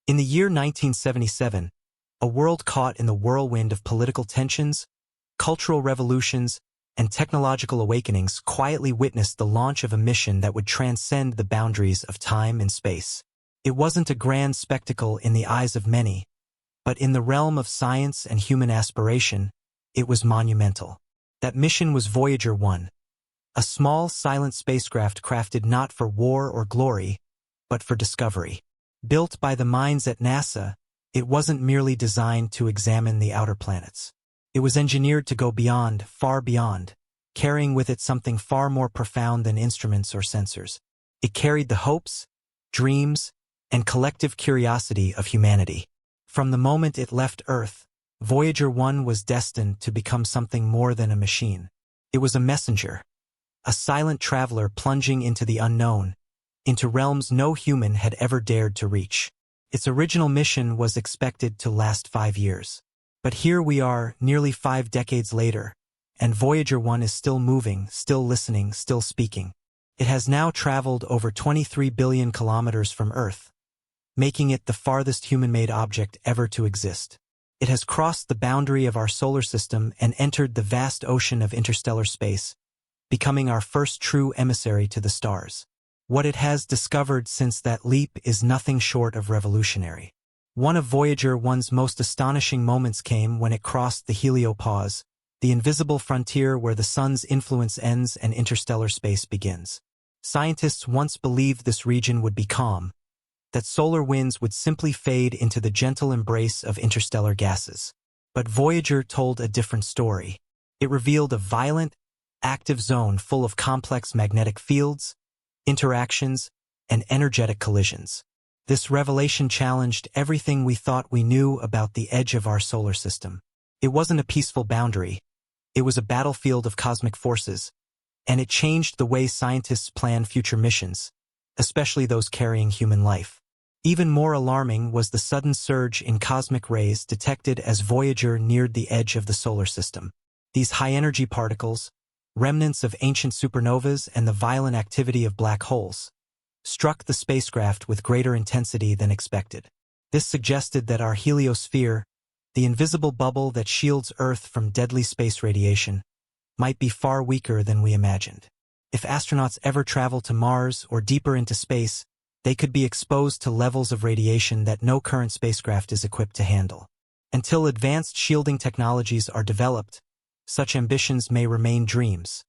In the year 1977, a world caught in the whirlwind of political tensions, cultural revolutions, and technological awakenings quietly witnessed the launch of a mission that would transcend the boundaries of time and space. It wasn't a grand spectacle in the eyes of many, but in the realm of science and human aspiration, it was monumental. That mission was Voyager 1, a small, silent spacecraft crafted not for war or glory, but for discovery. Built by the minds at NASA, it wasn't merely designed to examine the outer planets. It was engineered to go beyond, far beyond, carrying with it something far more profound than instruments or sensors. It carried the hopes, dreams, and collective curiosity of humanity. From the moment it left Earth, Voyager 1 was destined to become something more than a machine. It was a messenger, a silent traveler plunging into the unknown, into realms no human had ever dared to reach. Its original mission was expected to last 5 years. But here we are, nearly 5 decades later, and Voyager 1 is still moving, still listening, still speaking. It has now traveled over 23 billion kilometers from Earth, making it the farthest human-made object ever to exist. It has crossed the boundary of our solar system and entered the vast ocean of interstellar space, becoming our first true emissary to the stars. What it has discovered since that leap is nothing short of revolutionary. One of Voyager 1's most astonishing moments came when it crossed the heliopause, the invisible frontier where the sun's influence ends and interstellar space begins. Scientists once believed this region would be calm, that solar winds would simply fade into the gentle embrace of interstellar gases. But Voyager told a different story. It revealed a violent, active zone full of complex magnetic fields, interactions, and energetic collisions. This revelation challenged everything we thought we knew about the edge of our solar system. It wasn't a peaceful boundary. It was a battlefield of cosmic forces, and it changed the way scientists plan future missions, especially those carrying human life. Even more alarming was the sudden surge in cosmic rays detected as Voyager neared the edge of the solar system. These high-energy particles, remnants of ancient supernovas and the violent activity of black holes, struck the spacecraft with greater intensity than expected. This suggested that our heliosphere, the invisible bubble that shields Earth from deadly space radiation, might be far weaker than we imagined. If astronauts ever travel to Mars or deeper into space, they could be exposed to levels of radiation that no current spacecraft is equipped to handle. Until advanced shielding technologies are developed, such ambitions may remain dreams.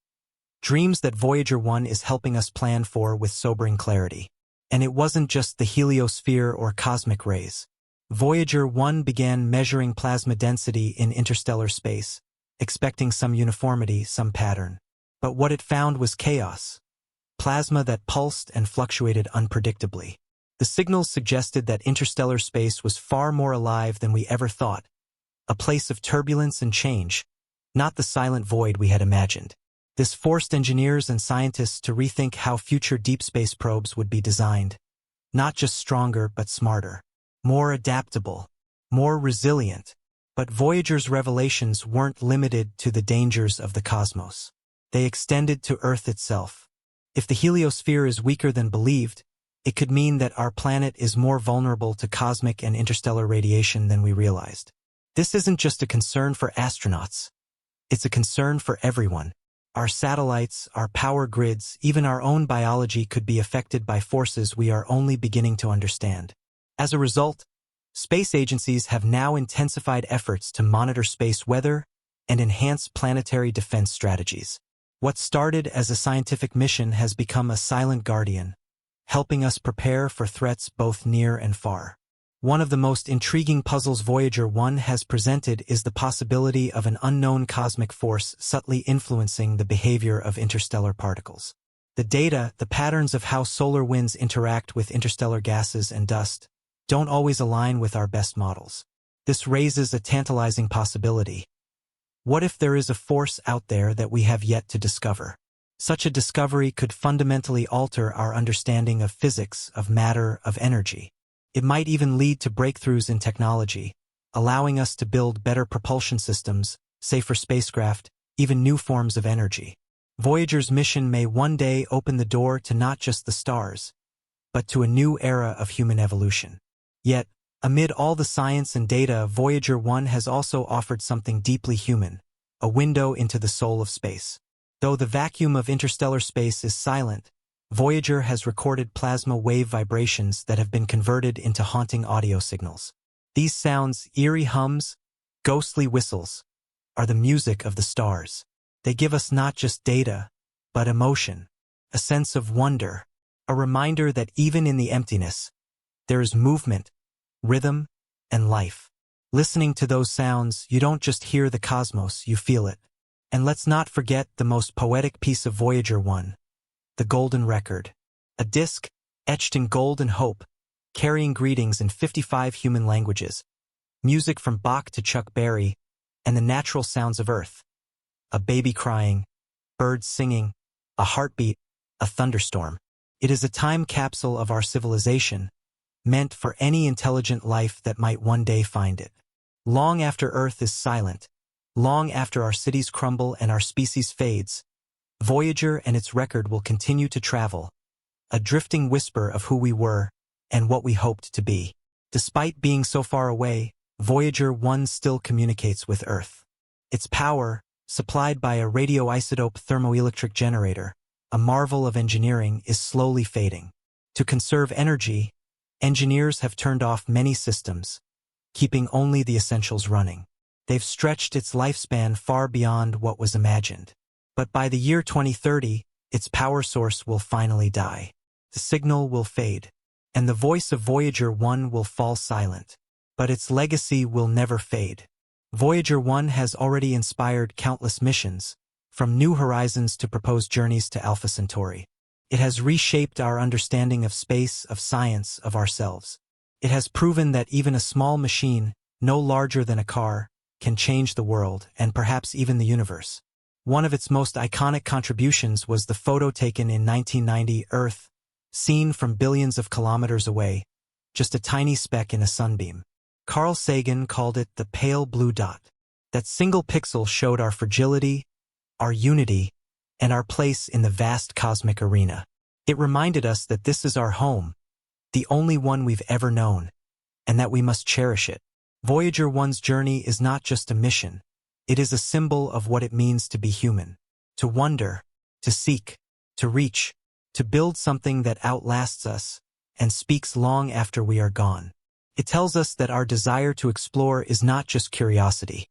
Dreams that Voyager 1 is helping us plan for with sobering clarity. And it wasn't just the heliosphere or cosmic rays. Voyager 1 began measuring plasma density in interstellar space, expecting some uniformity, some pattern. But what it found was chaos. Plasma that pulsed and fluctuated unpredictably. The signals suggested that interstellar space was far more alive than we ever thought, a place of turbulence and change, not the silent void we had imagined. This forced engineers and scientists to rethink how future deep space probes would be designed, not just stronger but smarter, more adaptable, more resilient. But Voyager's revelations weren't limited to the dangers of the cosmos. They extended to Earth itself. If the heliosphere is weaker than believed, it could mean that our planet is more vulnerable to cosmic and interstellar radiation than we realized. This isn't just a concern for astronauts. It's a concern for everyone. Our satellites, our power grids, even our own biology could be affected by forces we are only beginning to understand. As a result, space agencies have now intensified efforts to monitor space weather and enhance planetary defense strategies. What started as a scientific mission has become a silent guardian, helping us prepare for threats both near and far. One of the most intriguing puzzles Voyager 1 has presented is the possibility of an unknown cosmic force subtly influencing the behavior of interstellar particles. The data, the patterns of how solar winds interact with interstellar gases and dust, don't always align with our best models. This raises a tantalizing possibility. What if there is a force out there that we have yet to discover? Such a discovery could fundamentally alter our understanding of physics, of matter, of energy. It might even lead to breakthroughs in technology, allowing us to build better propulsion systems, safer spacecraft, even new forms of energy. Voyager's mission may one day open the door to not just the stars, but to a new era of human evolution. Yet, Amid all the science and data, Voyager 1 has also offered something deeply human, a window into the soul of space. Though the vacuum of interstellar space is silent, Voyager has recorded plasma wave vibrations that have been converted into haunting audio signals. These sounds, eerie hums, ghostly whistles, are the music of the stars. They give us not just data, but emotion, a sense of wonder, a reminder that even in the emptiness, there is movement, rhythm, and life. Listening to those sounds, you don't just hear the cosmos, you feel it. And let's not forget the most poetic piece of Voyager 1, the Golden Record. A disc, etched in gold and hope, carrying greetings in 55 human languages, music from Bach to Chuck Berry, and the natural sounds of Earth. A baby crying, birds singing, a heartbeat, a thunderstorm. It is a time capsule of our civilization, meant for any intelligent life that might one day find it. Long after Earth is silent, long after our cities crumble and our species fades, Voyager and its record will continue to travel, a drifting whisper of who we were and what we hoped to be. Despite being so far away, Voyager 1 still communicates with Earth. Its power, supplied by a radioisotope thermoelectric generator, a marvel of engineering, is slowly fading. To conserve energy, engineers have turned off many systems, keeping only the essentials running. They've stretched its lifespan far beyond what was imagined. But by the year 2030, its power source will finally die. The signal will fade, and the voice of Voyager 1 will fall silent. But its legacy will never fade. Voyager 1 has already inspired countless missions, from New Horizons to proposed journeys to Alpha Centauri. It has reshaped our understanding of space, of science, of ourselves. It has proven that even a small machine, no larger than a car, can change the world and perhaps even the universe. One of its most iconic contributions was the photo taken in 1990, Earth, seen from billions of kilometers away, just a tiny speck in a sunbeam. Carl Sagan called it the pale blue dot. That single pixel showed our fragility, our unity, and our place in the vast cosmic arena. It reminded us that this is our home, the only one we've ever known, and that we must cherish it. Voyager 1's journey is not just a mission. It is a symbol of what it means to be human, to wonder, to seek, to reach, to build something that outlasts us and speaks long after we are gone. It tells us that our desire to explore is not just curiosity.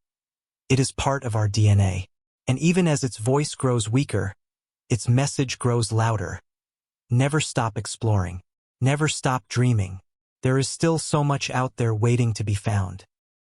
It is part of our DNA. And even as its voice grows weaker, its message grows louder. Never stop exploring. Never stop dreaming. There is still so much out there waiting to be found.